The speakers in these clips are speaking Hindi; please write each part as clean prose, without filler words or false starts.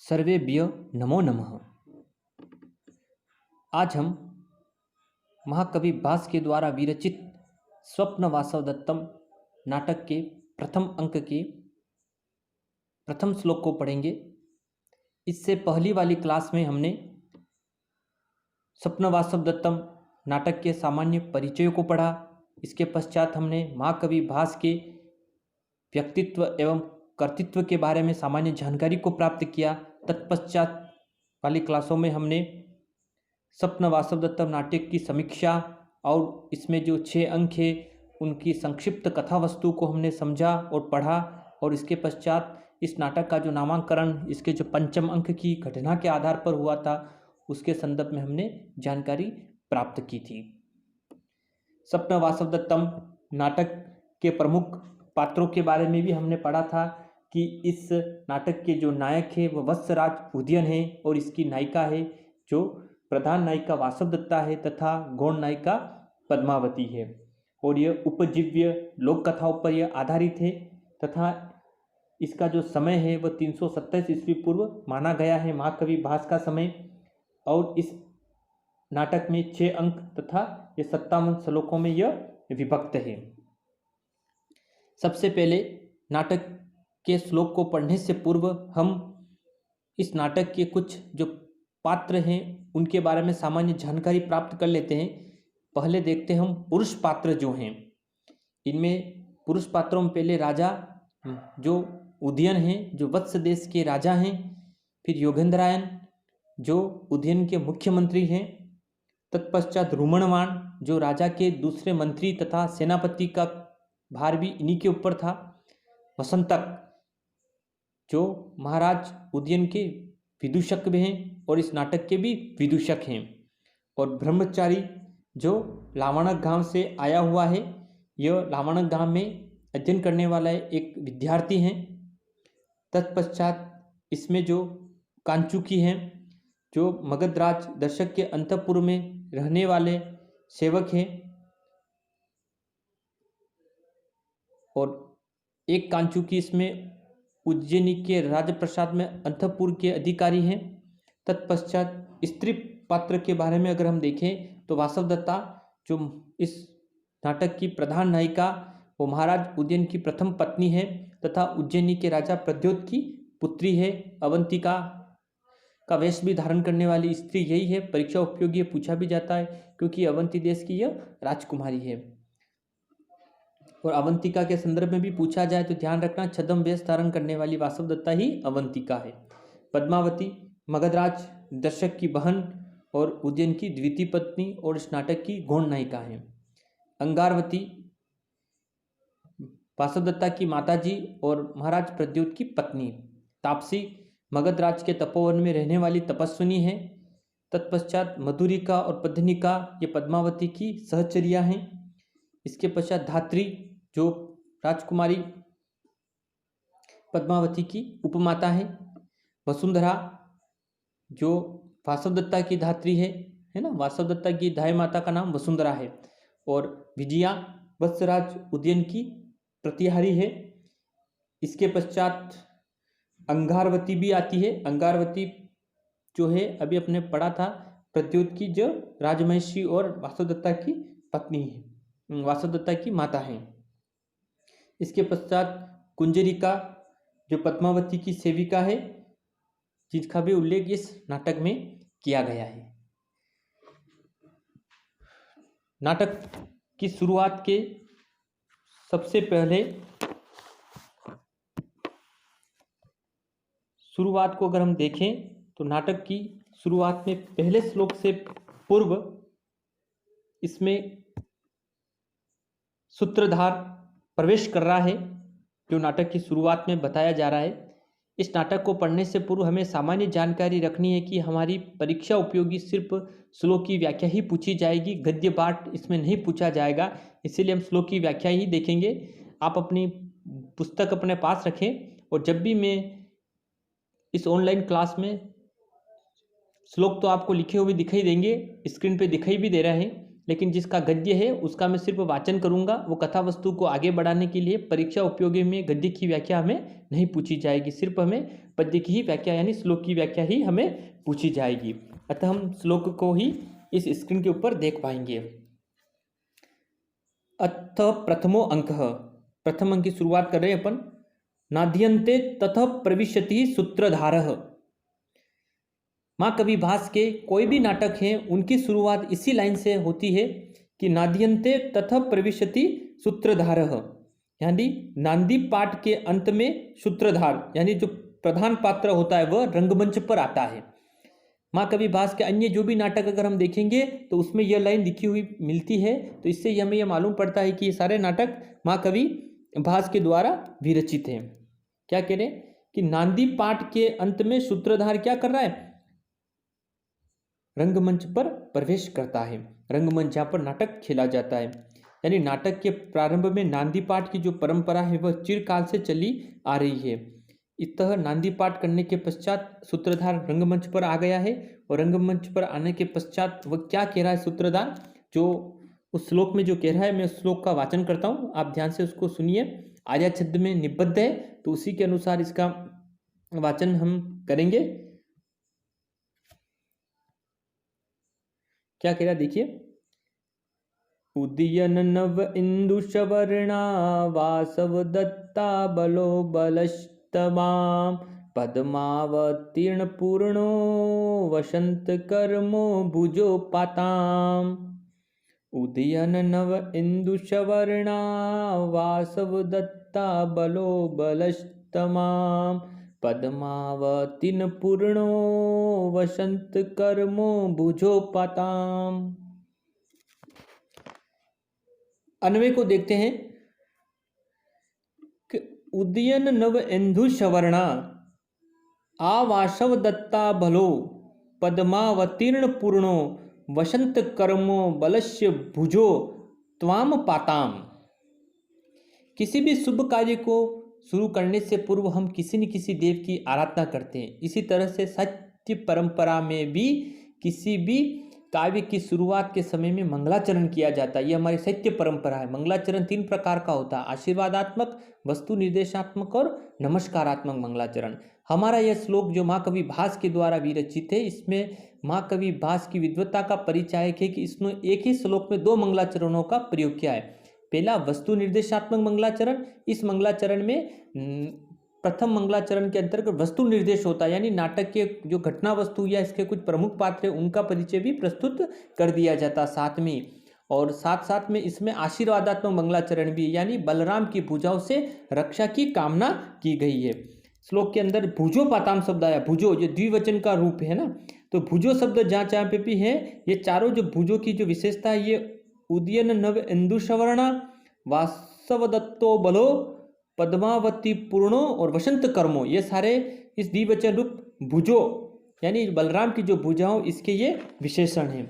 सर्वेभ्यो नमो नमः। आज हम महाकवि भास के द्वारा विरचित स्वप्न वासवदत्तम नाटक के प्रथम अंक के प्रथम श्लोक को पढ़ेंगे। इससे पहली वाली क्लास में हमने स्वप्न वासवदत्तम नाटक के सामान्य परिचय को पढ़ा। इसके पश्चात हमने महाकवि भास के व्यक्तित्व एवं कर्तृत्व के बारे में सामान्य जानकारी को प्राप्त किया। तत्पश्चात वाली क्लासों में हमने स्वप्न वासवदत्तम नाटक की समीक्षा और इसमें जो 6 अंक है उनकी संक्षिप्त कथा वस्तु को हमने समझा और पढ़ा। और इसके पश्चात इस नाटक का जो नामांकन इसके जो पंचम अंक की घटना के आधार पर हुआ था उसके संदर्भ में हमने जानकारी प्राप्त की थी। स्वप्न वासवदत्तम नाटक के प्रमुख पात्रों के बारे में भी हमने पढ़ा था कि इस नाटक के जो नायक है वह वत्सराज उदयन है और इसकी नायिका है जो प्रधान नायिका वासवदत्ता है तथा गौण नायिका पद्मावती है। और यह उपजीव्य लोक कथाओं पर यह आधारित है तथा इसका जो समय है वह 327 ईस्वी पूर्व माना गया है, महाकवि भास का समय। और इस नाटक में 6 अंक तथा ये 57 श्लोकों में यह विभक्त है। सबसे पहले नाटक के श्लोक को पढ़ने से पूर्व हम इस नाटक के कुछ जो पात्र हैं उनके बारे में सामान्य जानकारी प्राप्त कर लेते हैं। पहले देखते हैं हम पुरुष पात्र जो हैं। इनमें पुरुष पात्रों में पहले राजा जो उदयन हैं जो वत्स देश के राजा हैं, फिर योगेंद्रायन जो उदयन के मुख्यमंत्री हैं, तत्पश्चात रुमणवाण जो राजा के दूसरे मंत्री तथा सेनापति का भार भी इन्हीं के ऊपर था, वसंतक जो महाराज उदयन के विदूषक भी हैं और इस नाटक के भी विदूषक हैं, और ब्रह्मचारी जो लावणक गांव से आया हुआ है। यह लावणक गांव में अध्ययन करने वाला एक विद्यार्थी हैं। तत्पश्चात इसमें जो कांचुकी हैं जो मगधराज दर्शक के अंतःपुर में रहने वाले सेवक हैं, और एक कांचुकी इसमें उज्जैनी के राजप्रसाद में अंतःपुर के अधिकारी हैं। तत्पश्चात स्त्री पात्र के बारे में अगर हम देखें तो वासवदत्ता जो इस नाटक की प्रधान नायिका वो महाराज उदयन की प्रथम पत्नी है तथा उज्जैनी के राजा प्रद्योत की पुत्री है। अवंतिका का वेश भी धारण करने वाली स्त्री यही है। परीक्षा उपयोगी पूछा भी जाता है क्योंकि अवंती देश की यह राजकुमारी है। और अवंतिका के संदर्भ में भी पूछा जाए तो ध्यान रखना छद्म वेश धारण करने वाली वासवदत्ता ही अवंतिका है। पद्मावती मगधराज दर्शक की बहन और उदयन की द्वितीय पत्नी और इस नाटक की गौण नायिका है। अंगारवती वासवदत्ता की माताजी और महाराज प्रद्योत की पत्नी। तापसी मगधराज के तपोवन में रहने वाली तपस्विनी है। तत्पश्चात मधुरिका और पद्मनिका ये पद्मावती की सहचर्या हैं। इसके पश्चात धात्री जो राजकुमारी पद्मावती की उपमाता है। वसुंधरा जो वासवदत्ता की धात्री है ना, वासवदत्ता की धाय माता का नाम वसुंधरा है। और विजया वत्सराज उदयन की प्रतिहारी है। इसके पश्चात अंगारवती भी आती है। अंगारवती जो है अभी अपने पढ़ा था प्रद्योत की जो राजमहिषी और वासवदत्ता की पत्नी है, वासवदत्ता की माता है। इसके पश्चात कुंजरिका जो पद्मावती की सेविका है जिसका भी उल्लेख इस नाटक में किया गया है। नाटक की शुरुआत के सबसे पहले शुरुआत को अगर हम देखें तो नाटक की शुरुआत में पहले श्लोक से पूर्व इसमें सूत्रधार प्रवेश कर रहा है जो नाटक की शुरुआत में बताया जा रहा है। इस नाटक को पढ़ने से पूर्व हमें सामान्य जानकारी रखनी है कि हमारी परीक्षा उपयोगी सिर्फ श्लोक की व्याख्या ही पूछी जाएगी, गद्य पाठ इसमें नहीं पूछा जाएगा। इसीलिए हम श्लोक की व्याख्या ही देखेंगे। आप अपनी पुस्तक अपने पास रखें और जब भी मैं इस ऑनलाइन क्लास में श्लोक तो आपको लिखे हुए दिखाई देंगे, स्क्रीन पे दिखाई भी दे रहे हैं, लेकिन जिसका गद्य है उसका मैं सिर्फ वाचन करूंगा। वो कथा वस्तु को आगे बढ़ाने के लिए परीक्षा उपयोगी में गद्य की व्याख्या हमें नहीं पूछी जाएगी, सिर्फ हमें पद्य की ही व्याख्या यानी श्लोक की व्याख्या ही हमें पूछी जाएगी। अतः हम श्लोक को ही इस स्क्रीन के ऊपर देख पाएंगे। अथ प्रथमो अंक, प्रथम अंक की शुरुआत कर रहे हैं अपन। नाद्यन्ते ततः प्रविशति सूत्रधारः। माँ कवि भास के कोई भी नाटक हैं उनकी शुरुआत इसी लाइन से होती है कि नाद्यन्ते ततः प्रविशति सूत्रधारः, यानी नांदी पाठ के अंत में सूत्रधार यानी जो प्रधान पात्र होता है वह रंगमंच पर आता है। माँ कवि भास के अन्य जो भी नाटक अगर हम देखेंगे तो उसमें यह लाइन लिखी हुई मिलती है, तो इससे हमें यह मालूम पड़ता है कि ये सारे नाटक माँ कवि भास के द्वारा विरचित हैं। क्या कह रहे हैं कि नांदी पाठ के अंत में सूत्रधार क्या कर रहा है, रंगमंच पर प्रवेश करता है। रंगमंच जहाँ पर नाटक खेला जाता है, यानी नाटक के प्रारंभ में नांदी पाठ की जो परंपरा है वह चिरकाल से चली आ रही है। इतः नांदी पाठ करने के पश्चात सूत्रधार रंगमंच पर आ गया है, और रंगमंच पर आने के पश्चात वह क्या कह रहा है सूत्रधार, जो उस श्लोक में जो कह रहा है, मैं उस श्लोक का वाचन करता हूँ, आप ध्यान से उसको सुनिए। आर्या छंद में निबद्ध है तो उसी के अनुसार इसका वाचन हम करेंगे। क्या कह रहा देखिए, उदयन नव इंदु सवर्णा वासव दत्ता बलो बलस्तमाम पद्मावतीर्ण पूर्णो वसंत कर्मो भुजो पाताम। उदयन नव इंदु सवर्णा वासव दत्ता बलो बलस्तमाम पद्मावतीन पूर्णो वसंत कर्मो भुजो पाताम। अन्वय को देखते हैं कि उदयन नव इंदु सवर्णा आवासव दत्ता भलो पद्मावतीर्ण पूर्णो वसंत कर्मो बलस्य भुजो त्वाम पाताम। किसी भी शुभ कार्य को शुरू करने से पूर्व हम किसी न किसी देव की आराधना करते हैं। इसी तरह से सत्य परंपरा में भी किसी भी काव्य की शुरुआत के समय में मंगलाचरण किया जाता है। यह हमारी सत्य परंपरा है। मंगलाचरण 3 प्रकार का होता है, आशीर्वादात्मक, वस्तु निर्देशात्मक और नमस्कारात्मक मंगलाचरण। हमारा यह श्लोक जो माँ कवि भास के द्वारा विरचित है, इसमें माँ कवि भास की विद्वत्ता का परिचायक है कि इसने एक ही श्लोक में 2 मंगलाचरणों का प्रयोग किया है। पहला वस्तु निर्देशात्मक मंगलाचरण, इस मंगलाचरण में प्रथम मंगलाचरण के अंतर्गत वस्तु निर्देश होता है, यानी नाटक के जो घटना वस्तु या इसके कुछ प्रमुख पात्र हैं उनका परिचय भी प्रस्तुत कर दिया जाता साथ में। और साथ साथ में इसमें आशीर्वादात्मक मंगलाचरण भी, यानी बलराम की भुजाओं से रक्षा की कामना की गई है। श्लोक के अंदर भुजो पाताम शब्द आया, भुजो जो द्विवचन का रूप है ना, तो भुजो शब्द जहाँ जहाँ पे भी है, ये चारों जो भुजो की जो विशेषता है, ये उदयन नव इंदु सवर्णा वासव दत्तो बलो पद्मावती पूर्णो और वसंत कर्मो, ये सारे इस द्विवचन रूप भुजो यानी बलराम की जो भुजाओं, इसके ये विशेषण हैं।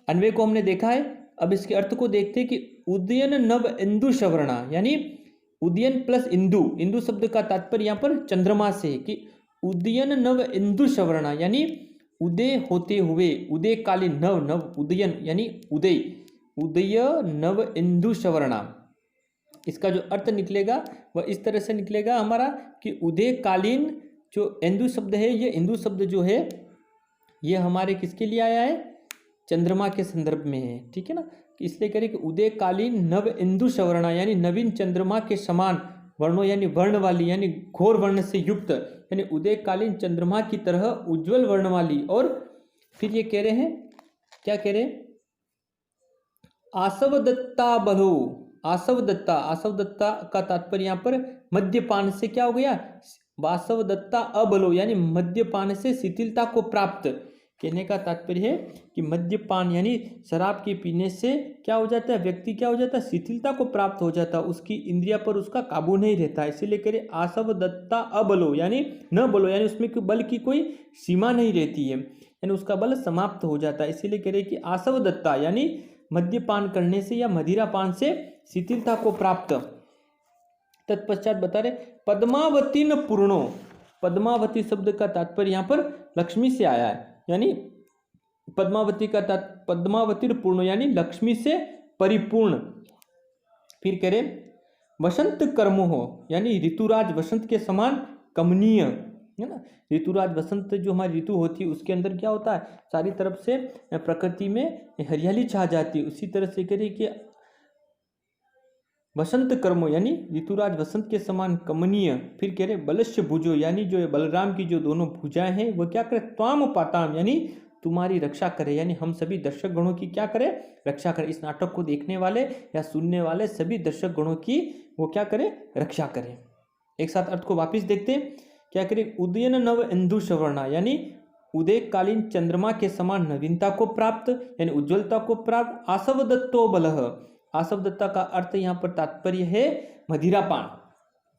अन्वय को हमने देखा है, अब इसके अर्थ को देखते हैं कि उदयन नव इंदु सवर्णा, यानी उदयन प्लस इंदु, इंदु शब्द का तात्पर्य यहाँ पर चंद्रमा से है कि उदयन नव इंदु सवर्णा यानी उदय होते हुए, उदयकालीन, नव नव उदयन यानी उदय, उदय नव इंदु सवर्णा। इसका जो अर्थ निकलेगा वह इस तरह से निकलेगा हमारा कि उदयकालीन जो इंदु शब्द है, ये इंदु शब्द जो है ये हमारे किसके लिए आया है, चंद्रमा के संदर्भ में है, ठीक है ना। इसलिए करें कि उदयकालीन नव इंदु सवर्णा यानी नवीन चंद्रमा के समान वर्णों, यानी वर्ण वाली, यानी घोर वर्ण से युक्त, यानी उदयकालीन चंद्रमा की तरह उज्जवल वर्ण वाली। और फिर ये कह रहे हैं, क्या कह रहे हैं, आसव दत्ता बलो, आसव दत्ता, आसव दत्ता का तात्पर्य यहाँ पर मद्यपान से क्या हो गया, वासव दत्ता अबलो यानी मद्यपान से शिथिलता को प्राप्त। कहने का तात्पर्य है कि मद्यपान यानी शराब के पीने से क्या हो जाता है, व्यक्ति क्या हो जाता है, शिथिलता को प्राप्त हो जाता है, उसकी इंद्रिया पर उसका काबू नहीं रहता। इसीलिए कह रहे आसव दत्ता अबलो यानी न बलो, यानी उसमें बल की कोई सीमा नहीं रहती है, यानी उसका बल समाप्त हो जाता है। इसीलिए कह रहे कि आसव दत्ता यानी मद्यपान करने से या मदिरापान से शिथिलता को प्राप्त। तत्पश्चात बता रहे पद्मावती न पूर्णो, पद्मावती शब्द का तात्पर्य यहाँ पर लक्ष्मी से आया है, यानी पद्मावती का पद्मावती पूर्ण यानी लक्ष्मी से परिपूर्ण। फिर कह रहे वसंत कर्मो हो यानी ऋतुराज वसंत के समान कमनीय, है ना। ऋतुराज वसंत जो हमारी ऋतु होती है उसके अंदर क्या होता है, सारी तरफ से प्रकृति में हरियाली छा जाती है। उसी तरह से कह रही कि वसंत कर्मो यानी ऋतुराज वसंत के समान कमनीय। फिर कह रहे बलस्य भुजो यानी जो बलराम की जो दोनों भुजाएं हैं वो क्या करे, त्वाम पाताम यानी तुम्हारी रक्षा करे, यानी हम सभी दर्शक गणों की क्या करें, रक्षा करें। इस नाटक को देखने वाले या सुनने वाले सभी दर्शक गणों की वो क्या करें, रक्षा करें। एक साथ अर्थ को वापिस देखते हैं, क्या करें, उदयन नव इंदु सवर्णा यानी उदयकालीन चंद्रमा के समान नवीनता को प्राप्त यानी उज्ज्वलता को प्राप्त। आसव दत्तो बलह, आसव दत्ता का अर्थ यहाँ पर तात्पर्य है मदिरापान,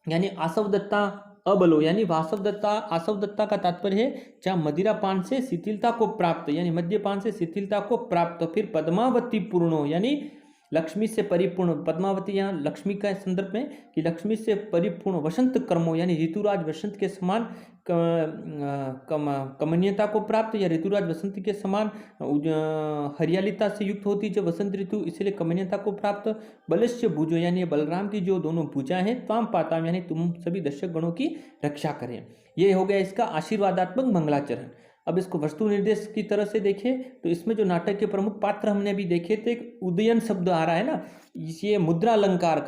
यानी आसव दत्ता अबलो यानी वासव दत्ता, आसव दत्ता का तात्पर्य है जहाँ मदिरापान से शिथिलता को प्राप्त यानी मद्यपान से शिथिलता को प्राप्त। फिर पद्मावती पूर्णो यानी लक्ष्मी से परिपूर्ण, पद्मावती यहाँ लक्ष्मी का संदर्भ में कि लक्ष्मी से परिपूर्ण। वसंत कर्मो यानी ऋतुराज वसंत के समान कमनीयता को प्राप्त या ऋतुराज वसंत के समान हरियालिता से युक्त होती जब वसंत ऋतु, इसलिए कमनीयता को प्राप्त। बलस्य भुजो यानी बलराम की जो दोनों भुजा हैं, त्वाम पाताम यानी तुम सभी दर्शक गणों की रक्षा करें। ये हो गया इसका आशीर्वादात्मक मंगलाचरण। अब इसको वस्तु निर्देश की तरह से देखें तो इसमें जो नाटक के प्रमुख पात्र हमने अभी देखे थे, एक उदयन शब्द आ रहा है ना, ये मुद्रा अलंकार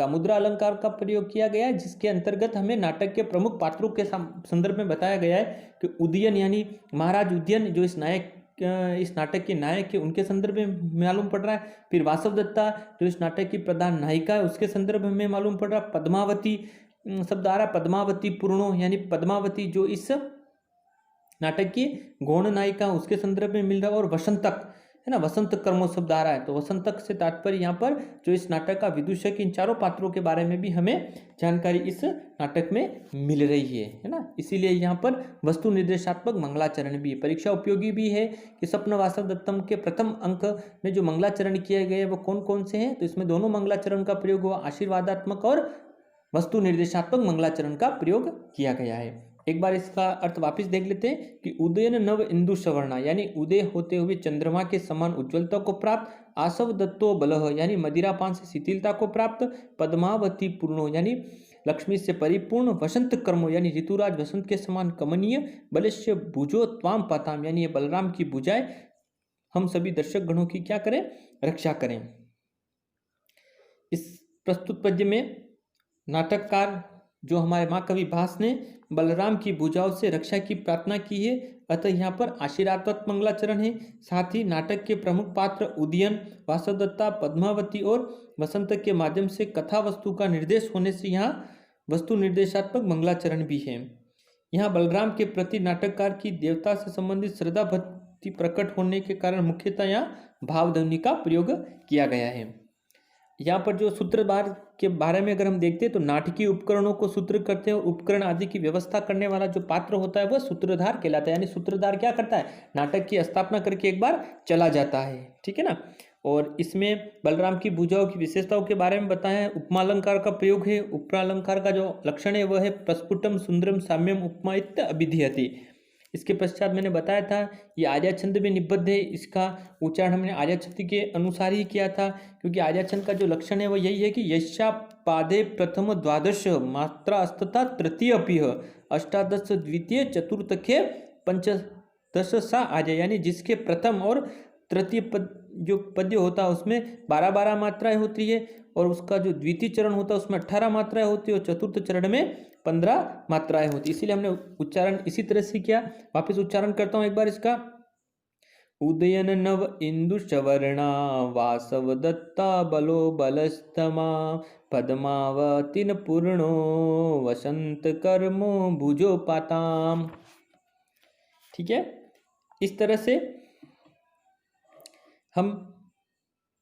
का प्रयोग किया गया है, जिसके अंतर्गत हमें नाटक के प्रमुख पात्रों के संदर्भ में बताया गया है कि उदयन यानी महाराज उदयन जो इस नाटक के नायक है उनके संदर्भ में मालूम पड़ रहा है। फिर वासव दत्ता जो इस नाटक की प्रधान नायिका है उसके संदर्भ में मालूम पड़ रहा है। पद्मावती शब्द आ रहा है, पद्मावती पूर्णो यानी पद्मावती जो इस नाटक की गौण नायिका उसके संदर्भ में मिल रहा है। और वसंतक है ना, वसंत कर्मो शब्द आ रहा है, तो वसंतक से तात्पर्य यहाँ पर जो इस नाटक का विदूषक, इन चारों पात्रों के बारे में भी हमें जानकारी इस नाटक में मिल रही है ना। इसीलिए यहाँ पर वस्तु निर्देशात्मक मंगलाचरण भी है, परीक्षा उपयोगी भी है कि स्वप्न वासव दत्तम के प्रथम अंक में जो मंगलाचरण किए गए वो कौन कौन से हैं, तो इसमें दोनों मंगलाचरण का प्रयोग हुआ, आशीर्वादात्मक और वस्तु निर्देशात्मक मंगलाचरण का प्रयोग किया गया है। एक बार इसका अर्थ वापस देख लेते हैं कि उदयन नव इंदु सवर्णा यानी उदय होते हुए चंद्रमा के समान उज्ज्वलता को प्राप्त। आसव दत्तो बलह यानी मदिरापान से शिथिलता को प्राप्त। पद्मावती पूर्णो यानी लक्ष्मी से परिपूर्ण। वसंत कर्मो यानी ऋतुराज वसंत के समान कमनीय। बलस्य भुजो त्वाम पाताम यानी ये बलराम की भुजाएं हम सभी दर्शक गणों की क्या करें, रक्षा करें। इस प्रस्तुत पद्य में नाटककार जो हमारे महाकवि भास ने बलराम की भुजाओं से रक्षा की प्रार्थना की है, अतः यहाँ पर आशीर्वादात्मक मंगलाचरण है। साथ ही नाटक के प्रमुख पात्र उदयन, वासवदत्ता, पद्मावती और वसंत के माध्यम से कथा वस्तु का निर्देश होने से यहाँ वस्तु निर्देशात्मक मंगलाचरण भी है। यहाँ बलराम के प्रति नाटककार की देवता से संबंधित श्रद्धा भक्ति प्रकट होने के कारण मुख्यतः यहाँ भावध्वनि का प्रयोग किया गया है। यहाँ पर जो सूत्रधार के बारे में अगर हम देखते हैं तो नाटकीय उपकरणों को सूत्र करते हैं और उपकरण आदि की व्यवस्था करने वाला जो पात्र होता है वह सूत्रधार कहलाता है। यानी सूत्रधार क्या करता है, नाटक की स्थापना करके एक बार चला जाता है, ठीक है ना। और इसमें बलराम की भुजाओं की विशेषताओं के बारे में बताया है। उपमालंकार का प्रयोग है। उपमालंकार का जो लक्षण है वह है प्रस्फुटम सुंदरम साम्यम उपमा इत्य अभिधीयते। इसके पश्चात मैंने बताया था ये आर्या छंद में निबद्ध है, इसका उच्चारण हमने आर्या छंद के अनुसार ही किया था, क्योंकि आर्या छंद का जो लक्षण है वो यही है कि यशा पादे प्रथम द्वादश मात्रा अस्तता तृतीय अपीह अष्टादश द्वितीय चतुर्थके पंचदश सा आर्य, यानी जिसके प्रथम और तृतीय पद जो पद्य होता है उसमें 12-12 मात्राएं होती है और उसका जो द्वितीय चरण होता है उसमें 18 मात्राएं होती है और चतुर्थ चरण में 15 मात्राएं होती है। इसीलिए हमने उच्चारण इसी तरह से किया। वापस उच्चारण करता हूं एक बार इसका। उदयन नव इंदु सवर्णा वासव दत्ता बलो बलस्तमा पद्मावतीन पूर्णो वसंत कर्मो भुजो पाताम। ठीक है, इस तरह से हम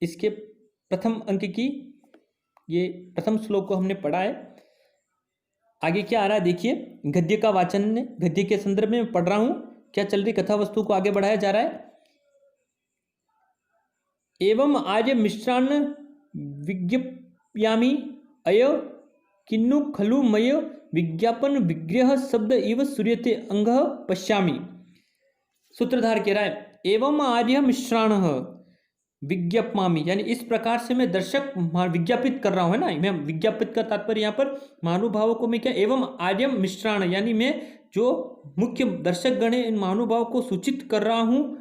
इसके प्रथम अंक की ये प्रथम श्लोक को हमने पढ़ा है। आगे क्या आ रहा है देखिए, गद्य का वाचन ने गद्य के संदर्भ में पढ़ रहा हूं, क्या चल रही कथा वस्तु को आगे बढ़ाया जा रहा है। एवं आर्य मिश्रान विज्ञप्यामि अय किन्नु खलु मय विज्ञापन विग्रह शब्द इव सूर्यते अंग पश्यामि। सूत्रधार कह रहा है एवं आर्य मिश्राण विज्ञापयामि, यानी इस प्रकार से मैं दर्शक विज्ञापित कर रहा हूँ, है ना। मैं विज्ञापित का तात्पर्य यहाँ पर महानुभावों को मैं क्या, एवं आर्यम मिश्राण, यानी मैं जो मुख्य दर्शक गण है इन महानुभावों को सूचित कर रहा हूँ,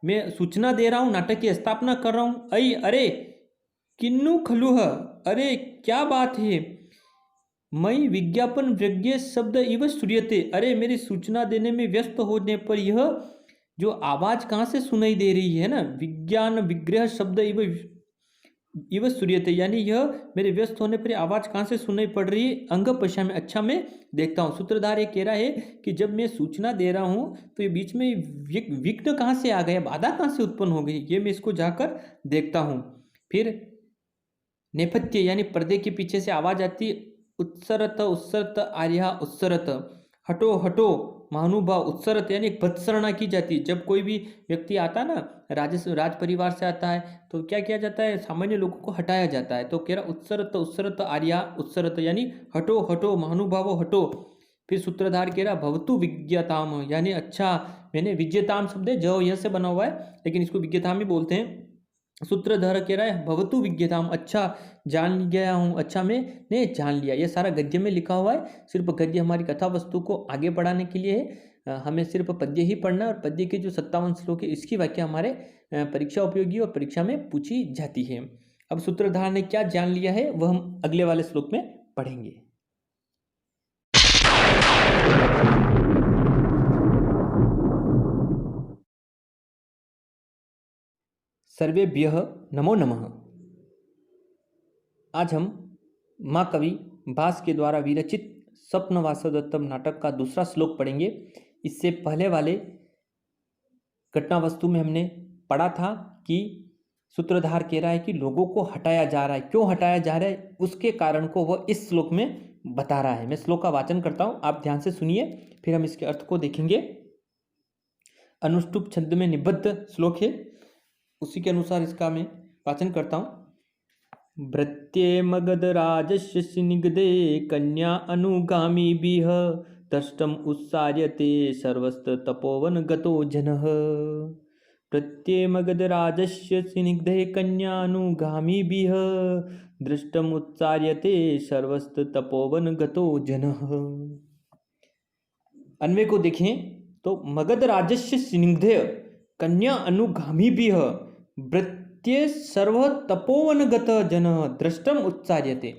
मैं सूचना दे रहा हूँ, नाटक की स्थापना कर रहा हूँ। अय अरे किन्नु खलुह, अरे क्या बात है। मई विज्ञापन विज्ञ शब्द इव सूर्यते, अरे मेरी सूचना देने में व्यस्त होने पर यह जो आवाज कहाँ से सुनाई दे रही है ना, विज्ञान विग्रह शब्द इव सूर्यते, यानी यह मेरे व्यस्त होने पर आवाज कहाँ से सुनाई पड़ रही है, अंग पश्या में, अच्छा मैं देखता हूँ। सूत्रधार ये कह रहा है कि जब मैं सूचना दे रहा हूँ तो ये बीच में विघ्न कहाँ से आ गया, बाधा कहाँ से उत्पन्न हो गई, ये मैं इसको जाकर देखता हूँ। फिर नेपथ्य यानी पर्दे के पीछे से आवाज आती, उत्सरत उत्सरत आर्या उत्सरत, हटो हटो महानुभाव, उत्सरत यानी भत्सरणा की जाती। जब कोई भी व्यक्ति आता ना, राज परिवार से आता है तो क्या किया जाता है, सामान्य लोगों को हटाया जाता है। तो कह रहा उत्सरत उत्सरत आर्या उत्सरत, यानी हटो हटो महानुभावो हटो। फिर सूत्रधार कह रहा भवतु विज्ञताम, यानी अच्छा, मैंने विज्ञताम शब्द है जो यह से बना हुआ है लेकिन इसको विज्ञताम ही बोलते हैं। सूत्रधार कह रहा है भवतु विज्ञताम, अच्छा जान गया हूँ, अच्छा मैंने जान लिया। ये सारा गद्य में लिखा हुआ है। सिर्फ गद्य हमारी कथा वस्तु को आगे बढ़ाने के लिए है, हमें सिर्फ पद्य ही पढ़ना, और पद्य के जो 57 श्लोक है इसकी व्याख्या हमारे परीक्षा उपयोगी और परीक्षा में पूछी जाती है। अब सूत्रधार ने क्या जान लिया है वह हम अगले वाले श्लोक में पढ़ेंगे। सर्वेभ्यः नमो नमः। आज हम माँ कवि भास के द्वारा विरचित स्वप्न वासवदत्तम नाटक का दूसरा श्लोक पढ़ेंगे। इससे पहले वाले घटना वस्तु में हमने पढ़ा था कि सूत्रधार कह रहा है कि लोगों को हटाया जा रहा है, क्यों हटाया जा रहा है उसके कारण को वह इस श्लोक में बता रहा है। मैं श्लोक का वाचन करता हूँ, आप ध्यान से सुनिए, फिर हम इसके अर्थ को देखेंगे। अनुष्टुप छंद में निबद्ध श्लोक है, उसी के अनुसार इसका मैं वाचन करता हूँ। भृत्ये मगध राजस्य सिनिगदे कन्या अनुगामी बिह दष्टम उत्सार्यते सर्वस्त तपोवन गतो जनः। भृत्ये मगध राजस्य सिनिगदे कन्या अनुगामी बिह दृष्टम उत्सार्यते सर्वस्त तपोवन गतो जनः। अन्वय को देखें तो मगध राजस्य सिनिगदे कन्या अनुगामी बिह भृत्ये सर्व तपोवन गत जन दृष्टम उत्सार्यते।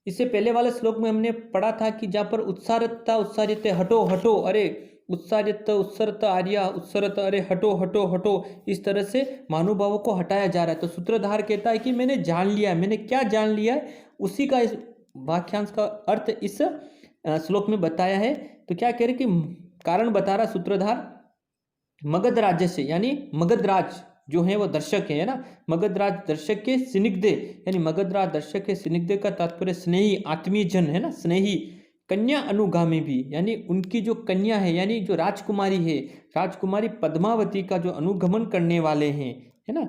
इससे पहले वाले श्लोक में हमने पढ़ा था कि जहाँ पर उत्सारता उत्सार्यते, हटो हटो, अरे उत्सार्यत उत्सरत आर्या उत्सरत, अरे हटो हटो हटो, इस तरह से महानुभावों को हटाया जा रहा है। तो सूत्रधार कहता है कि मैंने जान लिया है। मैंने क्या जान लिया है उसी का इस वाक्यांश का अर्थ इस श्लोक में बताया है। तो क्या कह रहे कि कारण बता रहा सूत्रधार, मगध राज्य से, यानी मगध राज जो है वो दर्शक है ना, मगध राज दर्शक के स्निग्धे, यानी मगध राज दर्शक के स्निग्धे का तात्पर्य स्नेही आत्मीय जन है ना, स्नेही। कन्या अनुगामी भी, यानी उनकी जो कन्या है, यानी जो राजकुमारी है, राजकुमारी पद्मावती का जो अनुगमन करने वाले हैं, है ना,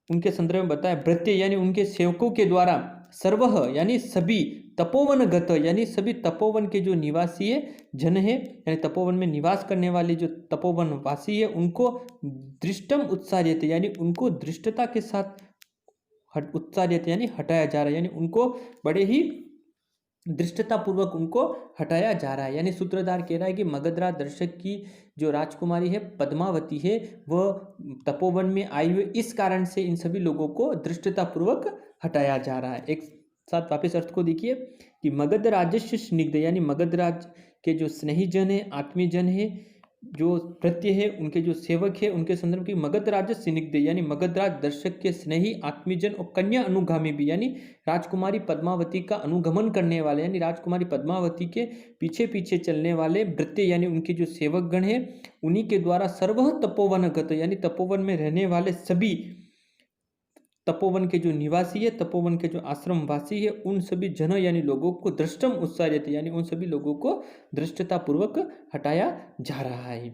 उनके संदर्भ में बताया। भृत्य यानी उनके सेवकों के द्वारा, सर्वह यानी सभी, तपोवन गत यानी सभी तपोवन के जो निवासी है जन है, यानी तपोवन में निवास करने वाले जो तपोवन वासी है, उनको दृष्टम उत्सार्यते, यानी उनको दृष्टता के साथ उत्सार्यते यानी हटाया जा रहा है, यानी उनको बड़े ही दृष्टता पूर्वक उनको हटाया जा रहा है। यानी सूत्रधार कह रहा है कि मगधराज दर्शक की जो राजकुमारी है पद्मावती है, वह तपोवन में आई हुई, इस कारण से इन सभी लोगों को दृष्टता पूर्वक हटाया जा रहा है। एक साथ वापस अर्थ को देखिए कि मगध राजस्य स्निग्ध, यानी मगध राज के जो स्नेही जन है, आत्मीय जन है, जो भृत्य है, उनके जो सेवक है, उनके संदर्भ की मगध राज स्निग्ध, यानी मगध राज दर्शक के स्नेही आत्मीय जन, और कन्या अनुगामी भी, यानी राजकुमारी पद्मावती का अनुगमन करने वाले, यानी राजकुमारी पद्मावती के पीछे पीछे चलने वाले भृत्य, यानी उनके जो सेवक गण है, उन्हीं के द्वारा सर्व तपोवन गत, यानी तपोवन में रहने वाले सभी, तपोवन के जो निवासी है, तपोवन के जो आश्रम वासी है, उन सभी जन यानी लोगों को दृष्टम उत्सार्यते, यानी उन सभी लोगों को दृष्टता पूर्वक हटाया जा रहा है।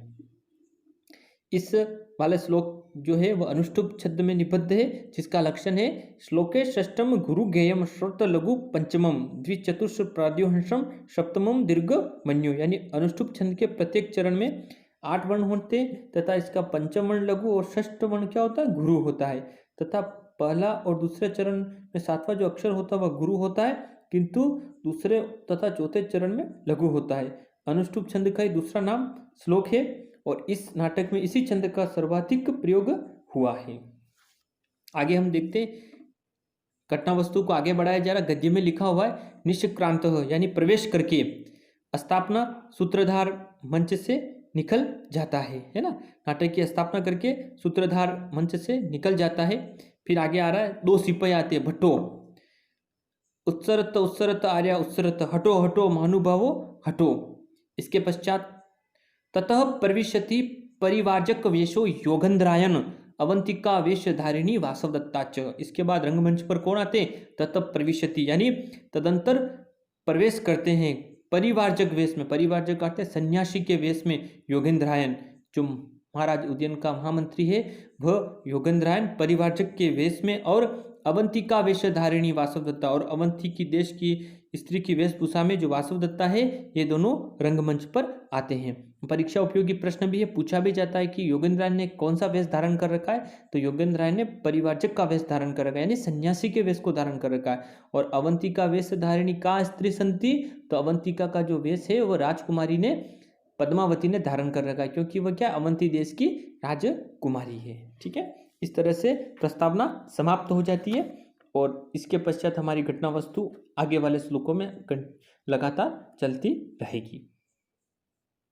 इस वाले श्लोक जो है वह अनुष्टुप छंद में निबद्ध है, जिसका लक्षण है श्लोके षष्ठम गुरु गेयम श्रोत लघु पंचमम द्विचतुष्र प्राद्योहंसम सप्तमम दीर्घ मन्यु, यानी अनुष्टुप छंद के प्रत्येक चरण में 8 वर्ण होते तथा इसका पंचम वर्ण लघु और षष्ठ वर्ण क्या होता है, गुरु होता है। तथा पहला और दूसरे चरण में सातवां जो अक्षर होता है वह गुरु होता है, किंतु दूसरे तथा चौथे चरण में लघु होता है। अनुष्टुप छंद का ही दूसरा नाम श्लोक है और इस नाटक में इसी छंद का सर्वाधिक प्रयोग हुआ है। आगे हम देखते हैं, घटना वस्तु को आगे बढ़ाया जा रहा। गद्य में लिखा हुआ है निष्क्रांत, यानी प्रवेश करके स्थापना सूत्रधार मंच से निकल जाता है ना। नाटक की स्थापना करके सूत्रधार मंच से निकल जाता है। फिर आगे आ रहा है, 2 सिपाही आते हैं, भट्टो उत्सरत उत्सरत आर्या उत्सरत हटो हटो महानुभावो हटो। इसके पश्चात ततः प्रविशति परिवार्जक वेशो योगंधरायन अवंतिका वेशधारिणी वासवदत्ताच। इसके बाद रंगमंच पर कौन आते, ततः प्रविशति यानी तदंतर प्रवेश करते हैं परिवार्जक वेश में। परिवार्जक आते हैं सन्यासी के वेश में। योगेंद्रायन जो महाराज उदयन का महामंत्री है वह योगेंद्रायन परिवार्जक के वेश में, और अवंतिका वेशधारिणी वासवदत्ता और अवंती की देश की स्त्री की वेशभूषा में जो वासवदत्ता है, ये दोनों रंगमंच पर आते हैं। परीक्षा उपयोगी प्रश्न भी है, पूछा भी जाता है कि योगेंद्रायन ने कौन सा वेश धारण कर रखा है, तो योगेंद्रायन ने परिवार्जक का वेश धारण कर रखा है, यानी सन्यासी के वेश को धारण कर रखा है। और अवंतिका वेश धारिणी का स्त्री संति, तो अवंतिका का जो वेश है वह राजकुमारी ने पद्मावती ने धारण कर रखा है, क्योंकि वह क्या अवंती देश की राजकुमारी है। ठीक है, इस तरह से प्रस्तावना समाप्त हो जाती है और इसके पश्चात हमारी घटना वस्तु आगे वाले श्लोकों में लगातार चलती रहेगी।